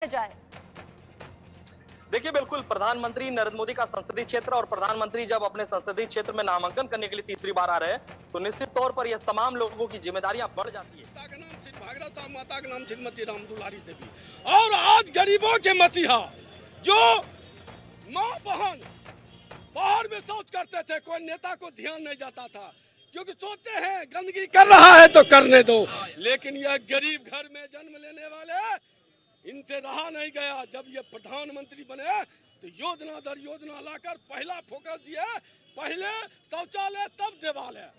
जाए। देखिए, बिल्कुल प्रधानमंत्री नरेंद्र मोदी का संसदीय क्षेत्र और प्रधानमंत्री जब अपने संसदीय क्षेत्र में नामांकन करने के लिए तीसरी बार आ रहे हैं, तो निश्चित तौर पर यह तमाम लोगों की जिम्मेदारियां बढ़ जाती है। पिता का नाम श्री भागीरथ था, माता का नाम श्रीमती राम दुलारी देवी। और आज गरीबों के मसीहा जो माँ बहन बाहर में शौच करते थे, कोई नेता को ध्यान नहीं जाता था, क्योंकि सोचते हैं गंदगी कर रहा है तो करने दो। लेकिन यह गरीब घर में जन्म लेने वाले, इनसे रहा नहीं गया। जब ये प्रधानमंत्री बने तो योजना दर योजना लाकर पहला फोकस दिया, पहले शौचालय तब देवालय,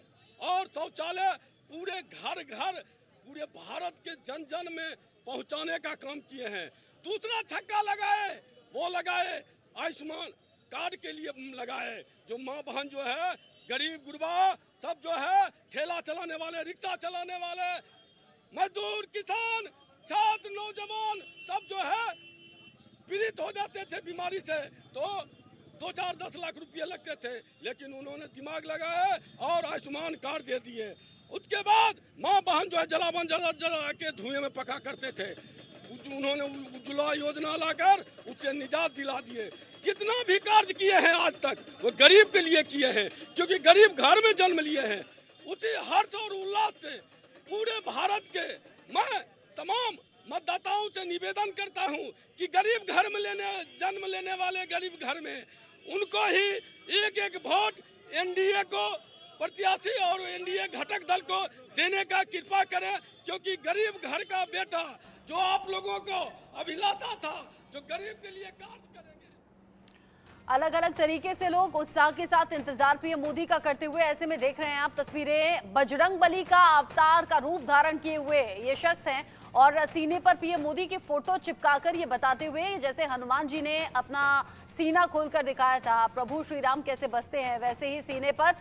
और शौचालय पूरे घर घर पूरे भारत के जन जन में पहुंचाने का काम किए हैं। दूसरा छक्का लगाए, वो लगाए आयुष्मान कार्ड के लिए लगाए, जो माँ बहन जो है गरीब गुरबा सब जो है ठेला चलाने वाले, रिक्शा चलाने वाले, मजदूर, किसान, छात्र, नौजवान सब जो है पीड़ित हो जाते थे बीमारी से, तो 2-4-10 लाख रुपये लगते थे। लेकिन उन्होंने दिमाग लगाया और आयुष्मान कार्ड दे दिए। उसके बाद माँ बहन जो है जलावन जला के धुएं में पका करते थे, उन्होंने उज्ज्वला योजना लाकर उससे निजात दिला दिए। जितना भी कार्य किए हैं आज तक वो गरीब के लिए किए हैं, क्योंकि गरीब घर में जन्म लिए हैं। उसी हर्ष और उल्लास से पूरे भारत के मैं तमाम मतदाताओं से निवेदन करता हूं कि गरीब घर में जन्म लेने वाले गरीब घर में उनको ही एक एक वोट एनडीए को प्रत्याशी और एनडीए घटक दल को देने का कृपा करें, क्योंकि गरीब घर का बेटा जो आप लोगों को अभिलाषा था, जो गरीब के लिए कार्य करेंगे। अलग अलग तरीके से लोग उत्साह के साथ इंतजार पीएम मोदी का करते हुए, ऐसे में देख रहे हैं आप तस्वीरें बजरंग बली का अवतार का रूप धारण किए हुए ये शख्स हैं और सीने पर पीएम मोदी की फोटो चिपकाकर ये बताते हुए, जैसे हनुमान जी ने अपना सीना खोलकर दिखाया था प्रभु श्री राम कैसे बसते हैं, वैसे ही सीने पर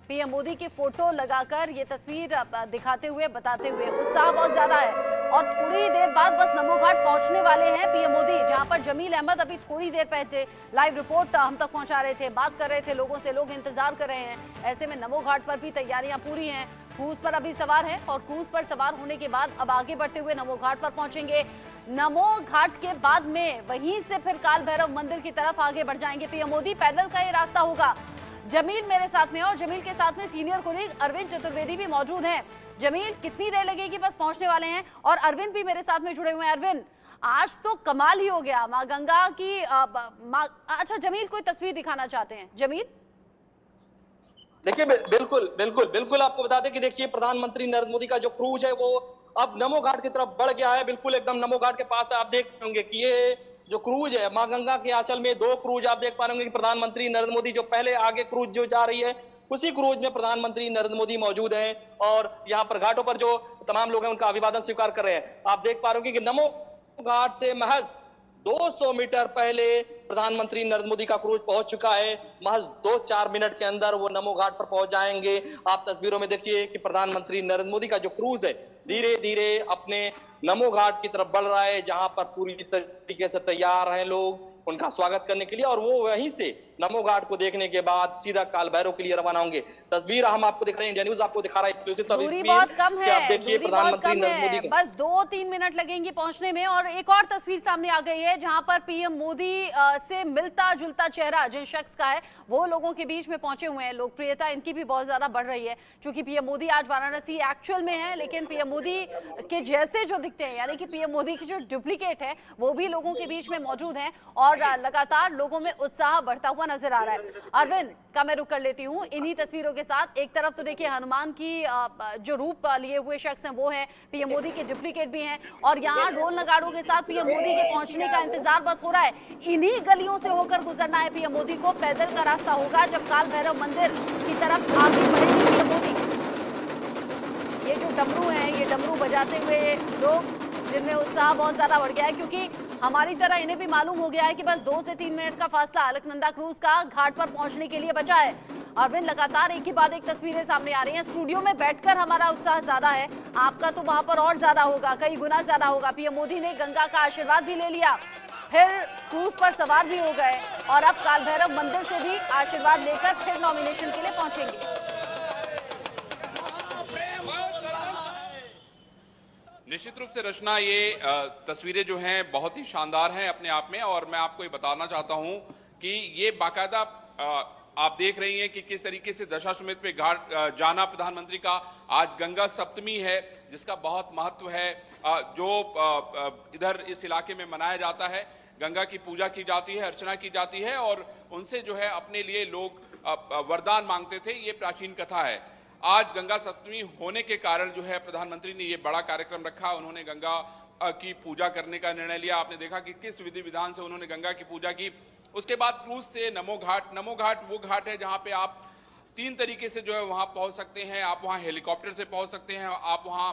पीएम मोदी की फोटो लगाकर ये तस्वीर दिखाते हुए बताते हुए उत्साह बहुत ज्यादा है। और थोड़ी देर बाद बस नमो घाट पहुंचने वाले हैं पीएम मोदी, जहां पर जमील अहमद अभी थोड़ी देर पहले लाइव रिपोर्ट हम तक पहुंचा रहे थे, बात कर रहे थे लोगों से, लोग इंतजार कर रहे हैं। ऐसे में नमो घाट पर भी तैयारियां पूरी हैं, क्रूज पर अभी सवार है और क्रूज पर सवार होने के बाद अब आगे बढ़ते हुए नमो घाट पर पहुंचेंगे। नमो घाट के बाद में वहीं से फिर काल भैरव मंदिर की तरफ आगे बढ़ जाएंगे पीएम मोदी। पैदल का ये रास्ता होगा। जमील मेरे साथ में और जमील के साथ में सीनियर कोलीग अरविंद चतुर्वेदी भी मौजूद हैं। जमील, कितनी देर लगेगी? बस पहुंचने वाले हैं। और अरविंद भी मेरे साथ में जुड़े हुए हैं। अरविंद, आज तो कमाल ही हो गया माँ गंगा की। अच्छा जमील, कोई तस्वीर दिखाना चाहते हैं? जमील देखिए, बिल्कुल बिल्कुल बिल्कुल आपको बता दें कि देखिए प्रधानमंत्री नरेंद्र मोदी का जो क्रूज है वो अब नमो घाट की तरफ बढ़ गया है। बिल्कुल एकदम नमो घाट के पास आप देख होंगे कि ये जो क्रूज है मां गंगा के आंचल में 2 क्रूज आप देख पा रहे होंगे कि प्रधानमंत्री नरेंद्र मोदी जो पहले आगे क्रूज जो जा रही है उसी क्रूज में प्रधानमंत्री नरेंद्र मोदी मौजूद हैं और यहाँ पर घाटों पर जो तमाम लोग हैं उनका अभिवादन स्वीकार कर रहे हैं। आप देख पा रहे होंगे कि नमो घाट से महज 200 मीटर पहले प्रधानमंत्री नरेंद्र मोदी का क्रूज पहुंच चुका है। महज 2-4 मिनट के अंदर वो नमो घाट पर पहुंच जाएंगे। आप तस्वीरों में देखिए कि प्रधानमंत्री नरेंद्र मोदी का जो क्रूज है धीरे धीरे अपने नमो घाट की तरफ बढ़ रहा है, जहां पर पूरी तरीके से तैयार हैं लोग उनका स्वागत करने के लिए और वो वहीं से नमो घाट को देखने के बाद सीधा काल भैरव के लिए रवाना होंगे। तस्वीर हम आपको दिखा रहे हैं, इंडिया न्यूज आपको दिखा रहा है एक्सक्लूसिव दूरी बहुत कम है, आप देखिए प्रधानमंत्री नरेंद्र मोदी बस 2-3 मिनट लगेंगे पहुंचने में। और एक और तस्वीर सामने आ गई है जहां पर पीएम मोदी से मिलता जुलता चेहरा जिन शख्स का है वो लोगों के बीच में पहुंचे हुए हैं। लोकप्रियता इनकी भी बहुत ज्यादा बढ़ रही है, क्योंकि पीएम मोदी आज वाराणसी एक्चुअल में है, लेकिन पीएम मोदी के जैसे जो दिखते हैं, यानी कि पीएम मोदी की जो डुप्लीकेट है वो भी लोगों के बीच में मौजूद है और लगातार लोगों में उत्साह बढ़ता हुआ नजर आ रहा है। अरविंद का मैं रुक कर लेती हूँ इन्हीं तस्वीरों के साथ। एक तरफ तो देखिए हनुमान की जो रूप लिए हुए शख्स हैं वो है, पीएम मोदी के डुप्लीकेट भी हैं और यहाँ ढोल नगाड़ों के साथ पीएम मोदी के पहुंचने का इंतजार बस हो रहा है। इन्हीं गलियों से होकर गुजरना है पीएम मोदी को। पैदल का रास्ता होगा जब काल भैरव मंदिर की तरफ आगे बढ़ेंगे पीएम मोदी। ये जो डमरू हैं, ये डमरू बजाते हुए लोग जिनमें उत्साह बहुत ज्यादा बढ़ गया है, क्योंकि हमारी तरह इन्हें भी मालूम हो गया है कि बस 2 से 3 मिनट का फासला अलकनंदा क्रूज का घाट पर पहुंचने के लिए बचा है। अरविंद, लगातार एक के बाद एक तस्वीरें सामने आ रही हैं। स्टूडियो में बैठकर हमारा उत्साह ज्यादा है, आपका तो वहां पर और ज्यादा होगा, कई गुना ज्यादा होगा। पीएम मोदी ने गंगा का आशीर्वाद भी ले लिया, फिर क्रूज पर सवार भी हो गए और अब काल भैरव मंदिर से भी आशीर्वाद लेकर फिर नॉमिनेशन के लिए पहुंचेंगे। निश्चित रूप से रचना, ये तस्वीरें जो हैं बहुत ही शानदार हैं अपने आप में। और मैं आपको ये बताना चाहता हूं कि ये बाकायदा आप देख रही हैं कि किस तरीके से दशाश्वमेध पे घाट जाना प्रधानमंत्री का। आज गंगा सप्तमी है जिसका बहुत महत्व है, जो इधर इस इलाके में मनाया जाता है। गंगा की पूजा की जाती है, अर्चना की जाती है और उनसे जो है अपने लिए लोग वरदान मांगते थे। ये प्राचीन कथा है। आज गंगा सप्तमी होने के कारण जो है प्रधानमंत्री ने ये बड़ा कार्यक्रम रखा। उन्होंने गंगा की पूजा करने का निर्णय लिया। आपने देखा कि किस विधि विधान से उन्होंने गंगा की पूजा की। उसके बाद क्रूज से नमो घाट वो घाट है जहां पे आप 3 तरीके से जो है वहां पहुंच सकते हैं। आप वहां हेलीकॉप्टर से पहुंच सकते हैं, आप वहां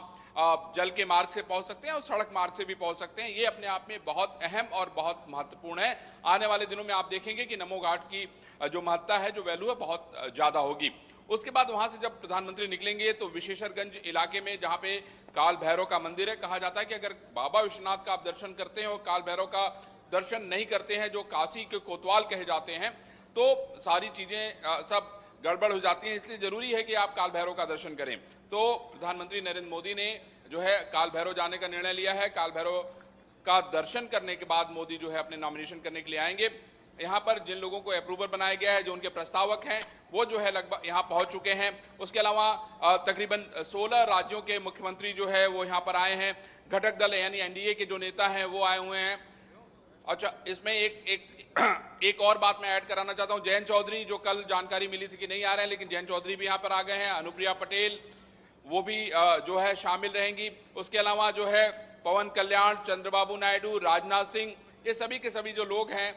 जल के मार्ग से पहुंच सकते हैं और सड़क मार्ग से भी पहुंच सकते हैं। ये अपने आप में बहुत अहम और बहुत महत्वपूर्ण है। आने वाले दिनों में आप देखेंगे कि नमो घाट की जो महत्ता है, जो वैल्यू है, बहुत ज्यादा होगी। उसके बाद वहां से जब प्रधानमंत्री निकलेंगे तो विशेषरगंज इलाके में जहां पे काल भैरव का मंदिर है, कहा जाता है कि अगर बाबा विश्वनाथ का आप दर्शन करते हैं और काल भैरव का दर्शन नहीं करते हैं, जो काशी के कोतवाल कहे जाते हैं, तो सारी चीजें सब गड़बड़ हो जाती हैं। इसलिए जरूरी है कि आप काल भैरव का दर्शन करें। तो प्रधानमंत्री नरेंद्र मोदी ने जो है काल भैरव जाने का निर्णय लिया है। काल भैरव का दर्शन करने के बाद मोदी जो है अपने नॉमिनेशन करने के लिए आएंगे। यहाँ पर जिन लोगों को अप्रूवर बनाया गया है, जो उनके प्रस्तावक हैं, वो जो है लगभग यहाँ पहुंच चुके हैं। उसके अलावा तकरीबन 16 राज्यों के मुख्यमंत्री जो है वो यहाँ पर आए हैं। घटक दल यानी एनडीए के जो नेता हैं वो आए हुए हैं। अच्छा, इसमें एक और बात मैं ऐड कराना चाहता हूं। जयंत चौधरी, जो कल जानकारी मिली थी कि नहीं आ रहे हैं, लेकिन जयंत चौधरी भी यहाँ पर आ गए हैं। अनुप्रिया पटेल वो भी जो है शामिल रहेंगी। उसके अलावा जो है पवन कल्याण, चंद्रबाबू नायडू, राजनाथ सिंह, ये सभी के सभी जो लोग हैं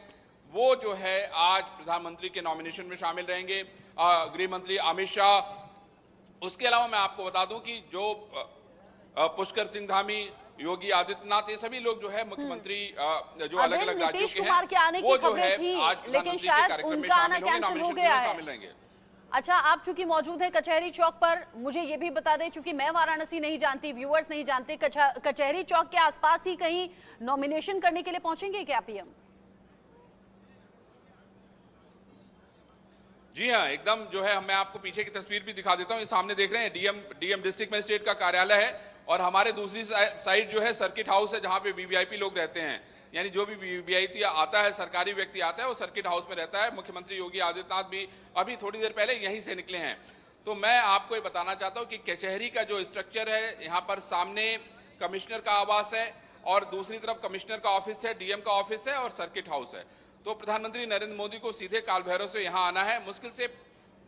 वो जो है आज प्रधानमंत्री के नॉमिनेशन में शामिल रहेंगे। गृह मंत्री अमित शाह। उसके अलावा मैं आपको बता दूं कि जो पुष्कर सिंह धामी, योगी आदित्यनाथ, ये सभी लोग जो है मुख्यमंत्री जो अलग अलग राज्यों के हैं, वो जो है आज प्रधानमंत्री के कार्यक्रम में शामिल होंगे, नॉमिनेशन में शामिल रहेंगे। अच्छा, आप चूंकि मौजूद हैं कचहरी चौक पर, मुझे ये भी बता दें, चूंकि मैं वाराणसी नहीं जानती, व्यूअर्स नहीं जानते, कचहरी चौक के आसपास ही कहीं नॉमिनेशन करने के लिए पहुंचेंगे क्या पीएम? जी हाँ, एकदम जो है मैं आपको पीछे की तस्वीर भी दिखा देता हूँ। ये सामने देख रहे हैं डीएम डिस्ट्रिक्ट मजिस्ट्रेट का कार्यालय है और हमारे दूसरी साइड जो है सर्किट हाउस है जहाँ पे वीवीआईपी लोग रहते हैं। यानी जो भी वीवीआईपी आता है, सरकारी व्यक्ति आता है, वो सर्किट हाउस में रहता है। मुख्यमंत्री योगी आदित्यनाथ भी अभी थोड़ी देर पहले यहीं से निकले हैं। तो मैं आपको ये बताना चाहता हूँ कि कचहरी का जो स्ट्रक्चर है, यहाँ पर सामने कमिश्नर का आवास है और दूसरी तरफ कमिश्नर का ऑफिस है, डीएम का ऑफिस है और सर्किट हाउस है। तो प्रधानमंत्री नरेंद्र मोदी को सीधे काल भैरव से यहाँ आना है। मुश्किल से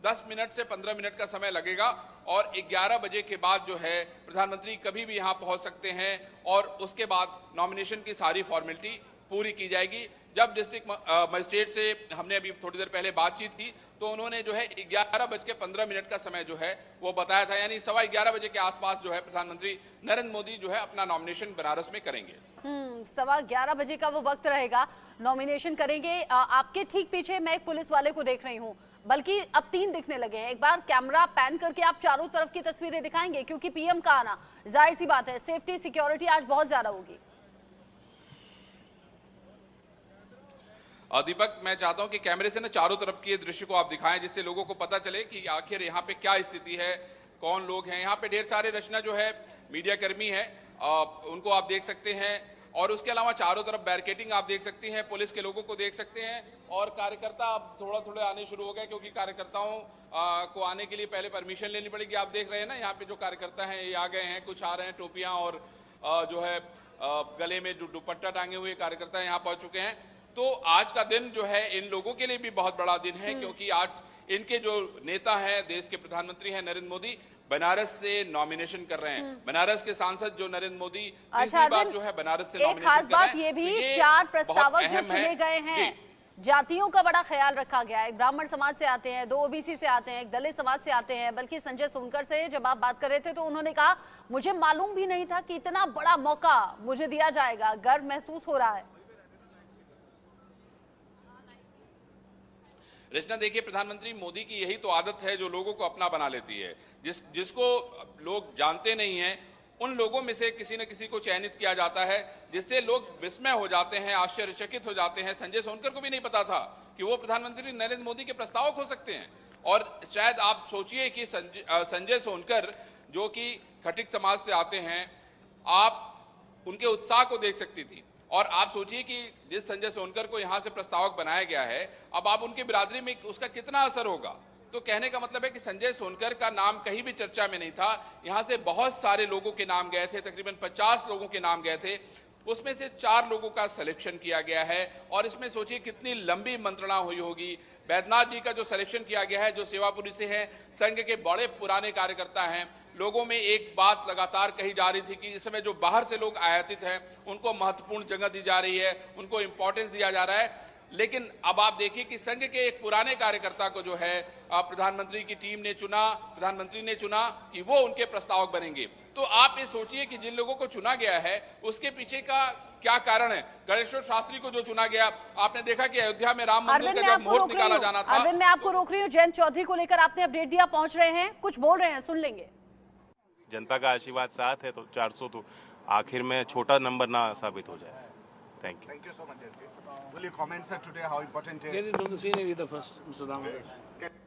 10 मिनट से 15 मिनट का समय लगेगा और 11 बजे के बाद जो है प्रधानमंत्री कभी भी यहाँ पहुँच सकते हैं और उसके बाद नॉमिनेशन की सारी फॉर्मेलिटी पूरी की जाएगी। जब डिस्ट्रिक्ट मजिस्ट्रेट से हमने अभी थोड़ी देर पहले बातचीत की तो उन्होंने जो है 11:15 का समय जो है वो बताया था, यानी 11:15 बजे के आसपास जो है प्रधानमंत्री नरेंद्र मोदी जो है अपना नॉमिनेशन बनारस में करेंगे। 11:15 बजे का वो वक्त रहेगा, नॉमिनेशन करेंगे। आपके ठीक पीछे मैं एक पुलिस वाले को देख रही हूँ, बल्कि अब 3 दिखने लगे हैं। एक बार कैमरा पैन करके आप चारों तरफ की तस्वीरें दिखाएंगे, क्योंकि पीएम का आना, जाहिर सी बात है, सेफ्टी सिक्योरिटी आज बहुत ज्यादा होगी। दीपक, मैं चाहता हूं कि कैमरे से ना चारों तरफ के दृश्य को आप दिखाएं, जिससे लोगों को पता चले कि आखिर यहाँ पे क्या स्थिति है, कौन लोग हैं। यहाँ पे ढेर सारे रचना जो है मीडिया कर्मी है, उनको आप देख सकते हैं और उसके अलावा चारों तरफ बैरिकेडिंग आप देख सकती हैं, पुलिस के लोगों को देख सकते हैं और कार्यकर्ता अब थोड़ा आने शुरू हो गए, क्योंकि कार्यकर्ताओं को आने के लिए पहले परमिशन लेनी पड़ेगी। आप देख रहे हैं ना, यहाँ पे जो कार्यकर्ता हैं ये आ गए हैं, कुछ आ रहे हैं टोपियां और जो है गले में जो दुपट्टा टांगे हुए कार्यकर्ता यहाँ पहुंच चुके हैं। तो आज का दिन जो है इन लोगों के लिए भी बहुत बड़ा दिन है, क्योंकि आज इनके जो नेता हैं, देश के प्रधानमंत्री हैं नरेंद्र मोदी, बनारस से नॉमिनेशन कर रहे हैं। बनारस के सांसद जो नरेंद्र मोदी तीसरी बार जो है बनारस से नॉमिनेशन कर रहे हैं। ये भी 4 प्रस्तावक जो चुने गए हैं, जातियों का बड़ा ख्याल रखा गया है। एक ब्राह्मण समाज से आते हैं, 2 ओबीसी से आते हैं, एक दलित समाज से आते हैं। बल्कि संजय सोनकर से जब आप बात कर रहे थे तो उन्होंने कहा, मुझे मालूम भी नहीं था कि इतना बड़ा मौका मुझे दिया जाएगा, गर्व महसूस हो रहा है। रचना, देखिए, प्रधानमंत्री मोदी की यही तो आदत है जो लोगों को अपना बना लेती है। जिसको लोग जानते नहीं हैं, उन लोगों में से किसी न किसी को चयनित किया जाता है, जिससे लोग विस्मय हो जाते हैं, आश्चर्यचकित हो जाते हैं। संजय सोनकर को भी नहीं पता था कि वो प्रधानमंत्री नरेंद्र मोदी के प्रस्तावक हो सकते हैं। और शायद आप सोचिए कि संजय सोनकर, जो कि खटिक समाज से आते हैं, आप उनके उत्साह को देख सकती थी। और आप सोचिए कि जिस संजय सोनकर को यहां से प्रस्तावक बनाया गया है, अब आप उनकी बिरादरी में उसका कितना असर होगा। तो कहने का मतलब है कि संजय सोनकर का नाम कहीं भी चर्चा में नहीं था। यहां से बहुत सारे लोगों के नाम गए थे, तकरीबन 50 लोगों के नाम गए थे, उसमें से 4 लोगों का सिलेक्शन किया गया है। और इसमें सोचिए कितनी लंबी मंत्रणा हुई होगी। बैद्यनाथ जी का जो सिलेक्शन किया गया है, जो सेवापुरी से हैं, संघ के बड़े पुराने कार्यकर्ता हैं। लोगों में एक बात लगातार कही जा रही थी कि इस समय जो बाहर से लोग आयातित हैं उनको महत्वपूर्ण जगह दी जा रही है, उनको इंपॉर्टेंस दिया जा रहा है। लेकिन अब आप देखिए कि संघ के एक पुराने कार्यकर्ता को जो है प्रधानमंत्री की टीम ने चुना, प्रधानमंत्री ने चुना कि वो उनके प्रस्तावक बनेंगे। तो आप ये सोचिए कि जिन लोगों को चुना गया है उसके पीछे का क्या कारण है। गणेश्वर शास्त्री को जो चुना गया, आपने देखा कि अयोध्या में राम मंदिर का जब मुहूर्त निकाला जाना था। अरविंद, मैं आपको रोक रही हूँ। जयंत चौधरी को लेकर आपने अपडेट दिया, पहुंच रहे हैं, कुछ बोल रहे हैं, सुन लेंगे। जनता का आशीर्वाद साथ है तो 400 तो आखिर में छोटा नंबर ना साबित हो जाए। Thank you. Thank you so much, Jayant. Will you comment, sir, today how important Get it from the senior leader first, Mr. Ramadas.